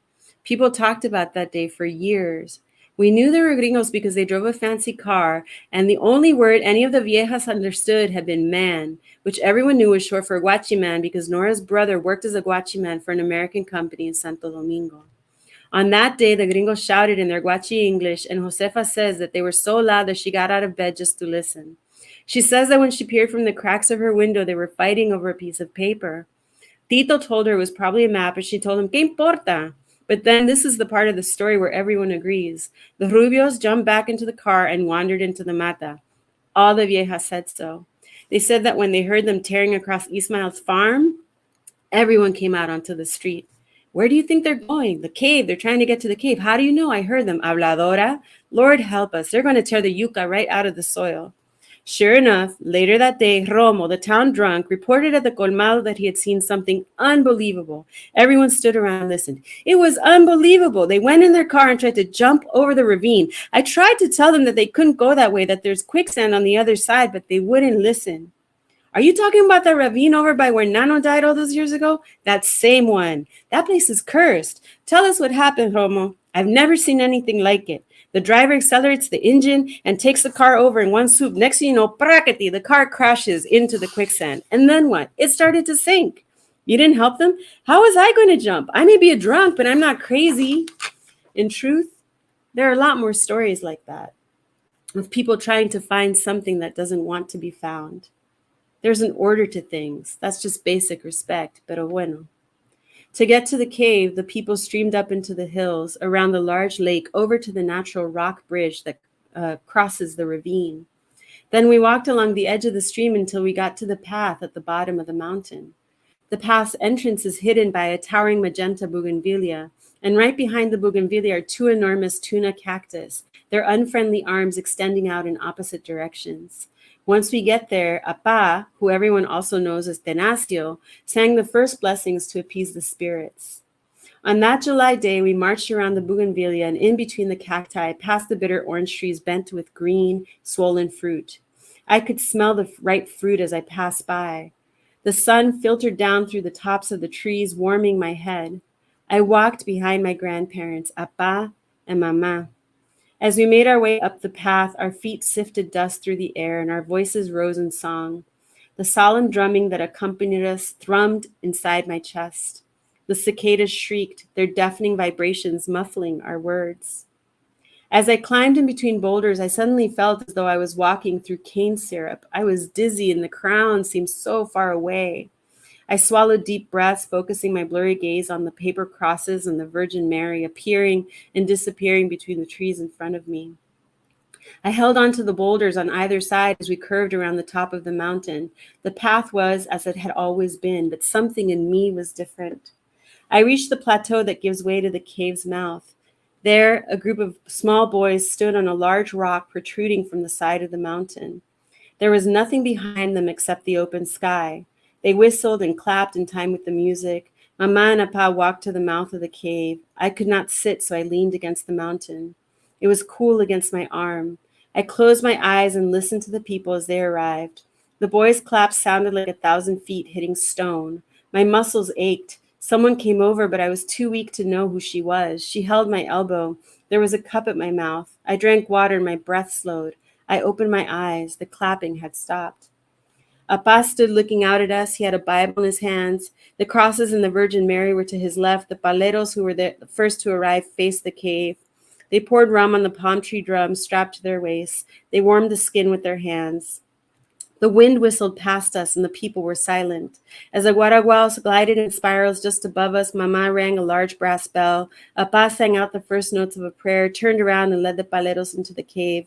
People talked about that day for years. We knew they were gringos because they drove a fancy car, and the only word any of the viejas understood had been man, which everyone knew was short for guachiman because Nora's brother worked as a guachiman for an American company in Santo Domingo. On that day, the gringos shouted in their guachi English, and Josefa says that they were so loud that she got out of bed just to listen. She says that when she peered from the cracks of her window, they were fighting over a piece of paper. Tito told her it was probably a map, and she told him, ¿Qué importa? But then this is the part of the story where everyone agrees. The Rubios jumped back into the car and wandered into the mata. All the viejas said so. They said that when they heard them tearing across Ismael's farm, Everyone came out onto the street. Where do you think they're going? The cave. They're trying to get to the cave. How do you know? I heard them. Habladora. Lord help us. They're going to tear the yuca right out of the soil. Sure enough, later that day, Romo, the town drunk, reported at the colmado that he had seen something unbelievable. Everyone stood around and listened. It was unbelievable. They went in their car and tried to jump over the ravine. I tried to tell them that they couldn't go that way, that there's quicksand on the other side, but they wouldn't listen. Are you talking about that ravine over by where Nano died all those years ago? That same one. That place is cursed. Tell us what happened, Romo. I've never seen anything like it. The driver accelerates the engine and takes the car over in one swoop. Next thing you know, prakati, the car crashes into the quicksand. And then what? It started to sink. You didn't help them? How was I going to jump? I may be a drunk, but I'm not crazy. In truth, there are a lot more stories like that, with people trying to find something that doesn't want to be found. There's an order to things. That's just basic respect, pero bueno. To get to the cave, the people streamed up into the hills, around the large lake, over to the natural rock bridge that crosses the ravine. Then we walked along the edge of the stream until we got to the path at the bottom of the mountain. The path's entrance is hidden by a towering magenta bougainvillea, and right behind the bougainvillea are two enormous tuna cactus, their unfriendly arms extending out in opposite directions. Once we get there, Apa, who everyone also knows as Tenacio, sang the first blessings to appease the spirits. On that July day, we marched around the bougainvillea and in between the cacti, past the bitter orange trees bent with green, swollen fruit. I could smell the ripe fruit as I passed by. The sun filtered down through the tops of the trees, warming my head. I walked behind my grandparents, Apa and Mama. As we made our way up the path, our feet sifted dust through the air and our voices rose in song. The solemn drumming that accompanied us thrummed inside my chest. The cicadas shrieked, their deafening vibrations muffling our words. As I climbed in between boulders, I suddenly felt as though I was walking through cane syrup. I was dizzy and the crown seemed so far away. I swallowed deep breaths, focusing my blurry gaze on the paper crosses and the Virgin Mary appearing and disappearing between the trees in front of me. I held on to the boulders on either side as we curved around the top of the mountain. The path was as it had always been, but something in me was different. I reached the plateau that gives way to the cave's mouth. There, a group of small boys stood on a large rock protruding from the side of the mountain. There was nothing behind them except the open sky. They whistled and clapped in time with the music. Mama and Apa walked to the mouth of the cave. I could not sit, so I leaned against the mountain. It was cool against my arm. I closed my eyes and listened to the people as they arrived. The boys' claps sounded like 1,000 feet hitting stone. My muscles ached. Someone came over, but I was too weak to know who she was. She held my elbow. There was a cup at my mouth. I drank water and my breath slowed. I opened my eyes. The clapping had stopped. Apa stood looking out at us. He had a Bible in his hands. The crosses and the Virgin Mary were to his left. The paleros, who were the first to arrive, faced the cave. They poured rum on the palm tree drums strapped to their waists. They warmed the skin with their hands. The wind whistled past us and the people were silent. As the guaraguaos glided in spirals just above us, Mama rang a large brass bell. Apa sang out the first notes of a prayer, turned around and led the paleros into the cave.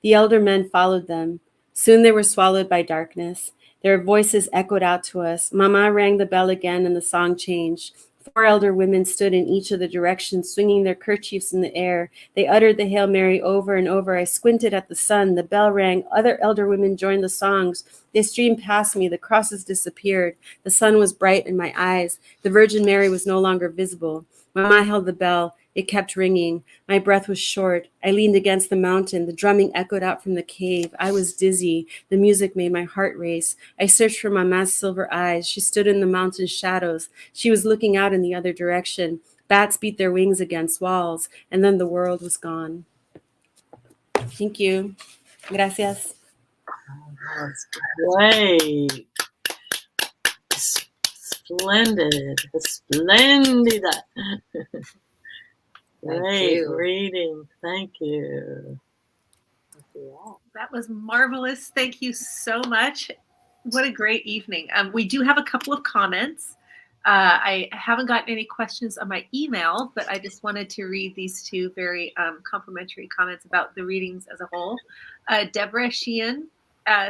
The elder men followed them. Soon they were swallowed by darkness. Their voices echoed out to us. Mama rang the bell again and the song changed. 4 elder women stood in each of the directions, swinging their kerchiefs in the air. They uttered the Hail Mary over and over. I squinted at the sun. The bell rang. Other elder women joined the songs. They streamed past me. The crosses disappeared. The sun was bright in my eyes. The Virgin Mary was no longer visible. Mama held the bell. It kept ringing. My breath was short. I leaned against the mountain. The drumming echoed out from the cave. I was dizzy. The music made my heart race. I searched for Mama's silver eyes. She stood in the mountain shadows. She was looking out in the other direction. Bats beat their wings against walls, and then the world was gone. Thank you. Gracias. That's great. Splendid. Splendida. Great reading. Thank you. That was marvelous. Thank you so much. What a great evening. We do have a couple of comments. I haven't gotten any questions on my email, but I just wanted to read these 2 very complimentary comments about the readings as a whole. Deborah Sheehan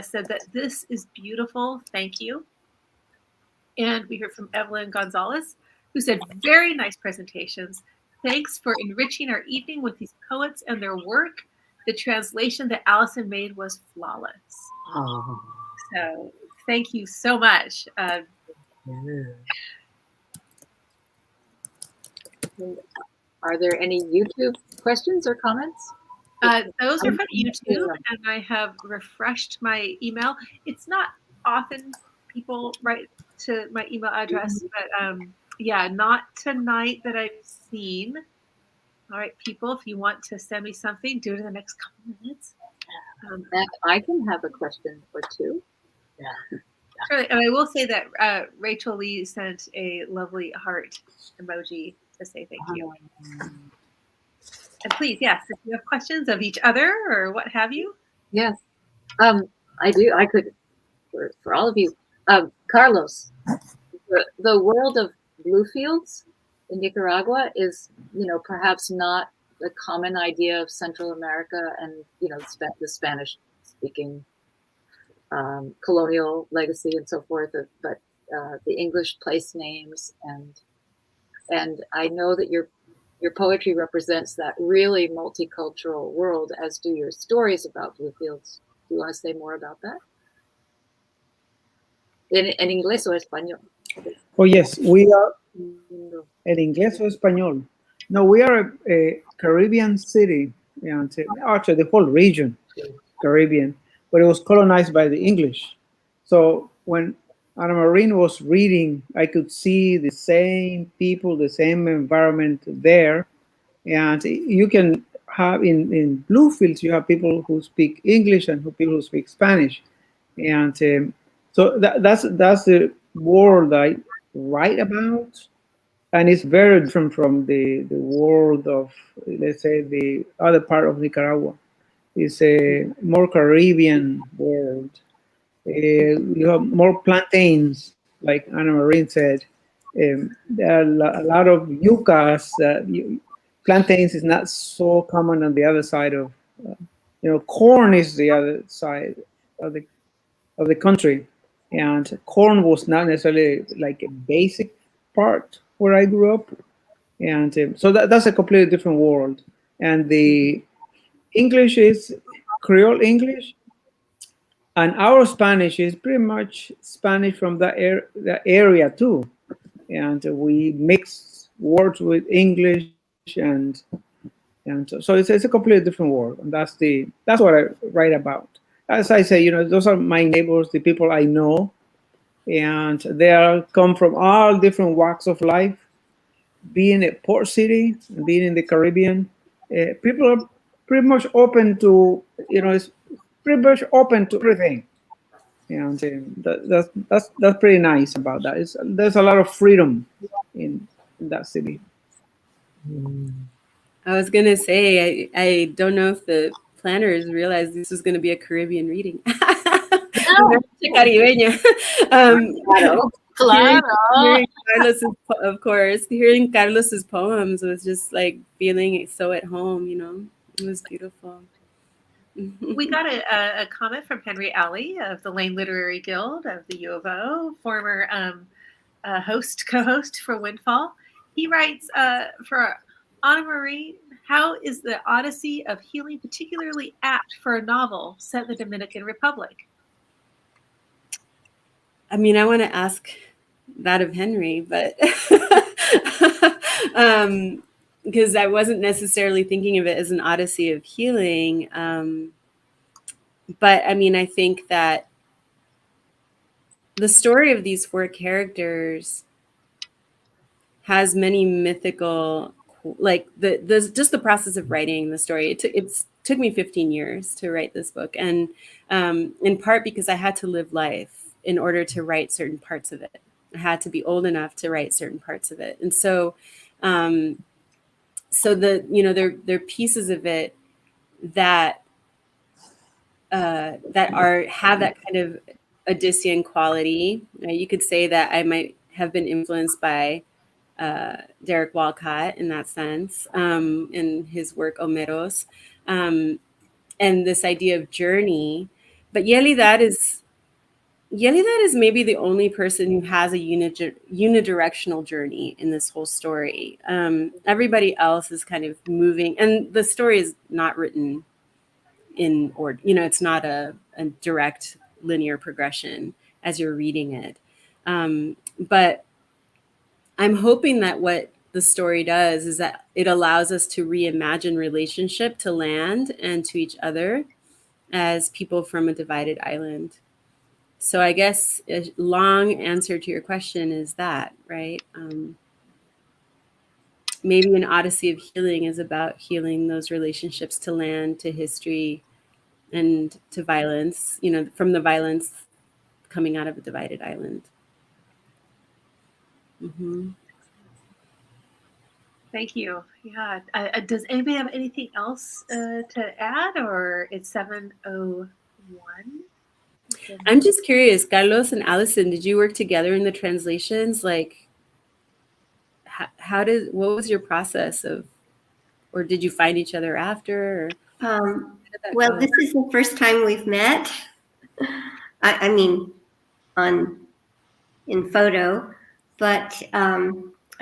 said that this is beautiful. Thank you. And we heard from Evelyn Gonzalez, who said, very nice presentations. Thanks for enriching our evening with these poets and their work. The translation that Allyson made was flawless. Oh. So thank you so much. Are there any YouTube questions or comments? Those are from YouTube, and I have refreshed my email. It's not often people write to my email address, but yeah, not tonight that I've seen. All right, people, if you want to send me something, do it in the next couple of minutes. I can have a question or two. Yeah. Sure, and I will say that Rachel Lee sent a lovely heart emoji to say thank you. And please, yes, if you have questions of each other or what have you. Yes, I do. I could, for all of you. Carlos, the world of Bluefields in Nicaragua is, perhaps not the common idea of Central America and, the Spanish-speaking colonial legacy and so forth, but the English place names and I know that your poetry represents that really multicultural world, as do your stories about Bluefields. Do you want to say more about that? En inglés o español? Oh, yes, we are en inglés o español. No, we are a Caribbean city, actually the whole region, Caribbean, but it was colonized by the English. So when Ana-Maurine was reading, I could see the same people, the same environment there. And you can have in Bluefields, you have people who speak English and people who speak Spanish. And so that's the world I write about. And it's very different from the world of, let's say, the other part of Nicaragua. It's a more Caribbean world. You have more plantains, like Ana-Maurine said. There are a lot of yuccas. Plantains is not so common on the other side of, corn is the other side of the country. And corn was not necessarily like a basic part where I grew up. And so that's a completely different world. And the English is Creole English, and our Spanish is pretty much Spanish from that area too. And we mix words with English, and so it's a completely different world. And that's what I write about. As I say, those are my neighbors, the people I know, and they come from all different walks of life. Being a port city, being in the Caribbean, people are pretty much open to, it's pretty much open to everything. And that's pretty nice about that. There's a lot of freedom in that city. I was going to say, I don't know if the planners realized this was going to be a Caribbean reading. Caribeña. Claro. Of course, hearing Carlos's poems was just like feeling so at home, It was beautiful. We got a comment from Henry Alley of the Lane Literary Guild of the U of O, former co-host for Windfall. He writes for Ana-Maurine, how is the Odyssey of Healing particularly apt for a novel set in the Dominican Republic? I mean, I want to ask that of Henry, but because I wasn't necessarily thinking of it as an Odyssey of healing. But I mean, I think that the story of these four characters has many mythical, like just the process of writing the story. It took me 15 years to write this book, and in part because I had to live life in order to write certain parts of it. I had to be old enough to write certain parts of it. And so, there are pieces of it that have that kind of Odyssean quality. You could say that I might have been influenced by Derek Walcott in that sense, in his work Homeros, and this idea of journey. But Yelidad is Yelida is maybe the only person who has a unidirectional journey in this whole story. Everybody else is kind of moving, and the story is not written in order. You know, it's not a direct linear progression as you're reading it. But I'm hoping that what the story does is that it allows us to reimagine relationship to land and to each other as people from a divided island. So I guess a long answer to your question is that, right? Maybe an Odyssey of Healing is about healing those relationships to land, to history, and to violence, you know, from the violence coming out of a divided island. Mm-hmm. Thank you. Yeah. Does anybody have anything else to add, or it's 7:01? I'm just curious, Carlos and Allyson, did you work together in the translations? Like, what was your process of, or did you find each other after? Well, this is the first time we've met. I mean, in photo, but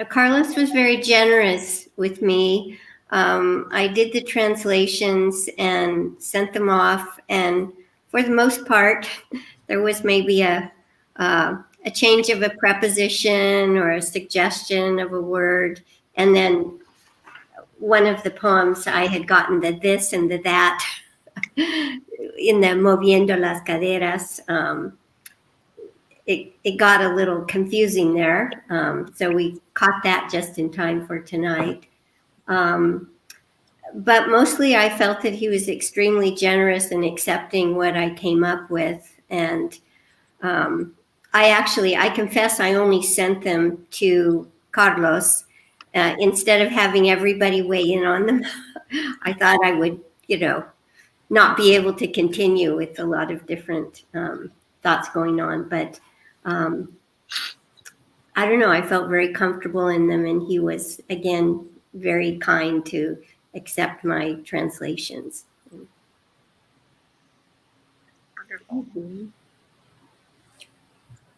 Carlos was very generous with me. I did the translations and sent them off, and for the most part, there was maybe a change of a preposition or a suggestion of a word, and then one of the poems I had gotten the this and the that in the moviendo las caderas. It got a little confusing there, so we caught that just in time for tonight. But mostly I felt that he was extremely generous in accepting what I came up with. And I confess I only sent them to Carlos. Instead of having everybody weigh in on them, I thought I would, not be able to continue with a lot of different thoughts going on. But I don't know, I felt very comfortable in them, and he was, again, very kind to accept my translations. Wonderful.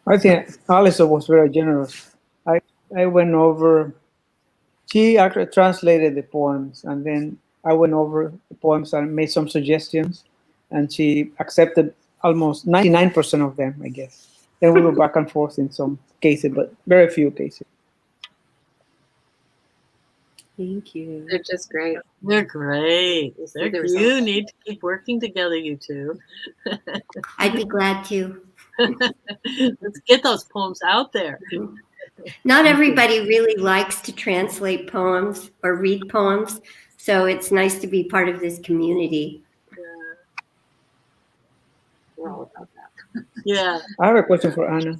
I think Allyson was very generous. I went over, she actually translated the poems, and then I went over the poems and made some suggestions, and she accepted almost 99% of them, I guess. Then we were back and forth in some cases, but very few cases. Thank you. They're just great. They're great. You need to keep working together, you two. I'd be glad to. Let's get those poems out there. Not everybody really likes to translate poems or read poems, so it's nice to be part of this community. We're all about that. Yeah. I have a question for Ana.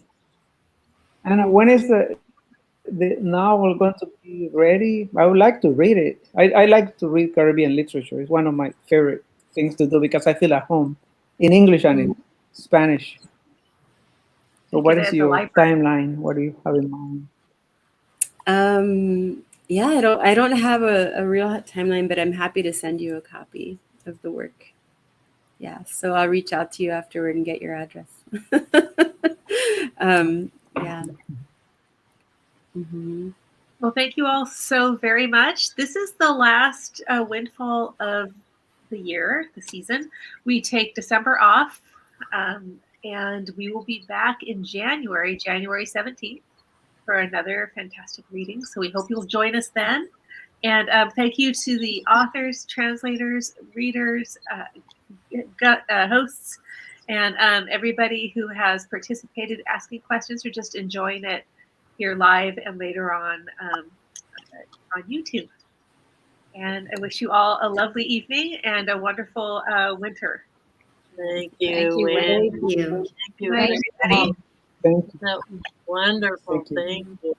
Ana, when is the novel going to be ready? I would like to read it. I like to read Caribbean literature. It's one of my favorite things to do because I feel at home in English and in Spanish. So what is your timeline? What do you have in mind? Yeah, I don't have a real timeline, but I'm happy to send you a copy of the work. Yeah, so I'll reach out to you afterward and get your address. Yeah. Mm-hmm. Well, thank you all so very much. This is the last Windfall of the year, the season. We take December off, and we will be back in January 17th, for another fantastic reading. So we hope you'll join us then. And thank you to the authors, translators, readers, hosts, and everybody who has participated, asking questions, or just enjoying it here live and later on YouTube. And I wish you all a lovely evening and a wonderful winter. Thank you. Thank you. Thank you. Good night, everybody. Thank you. That was wonderful. Thank you.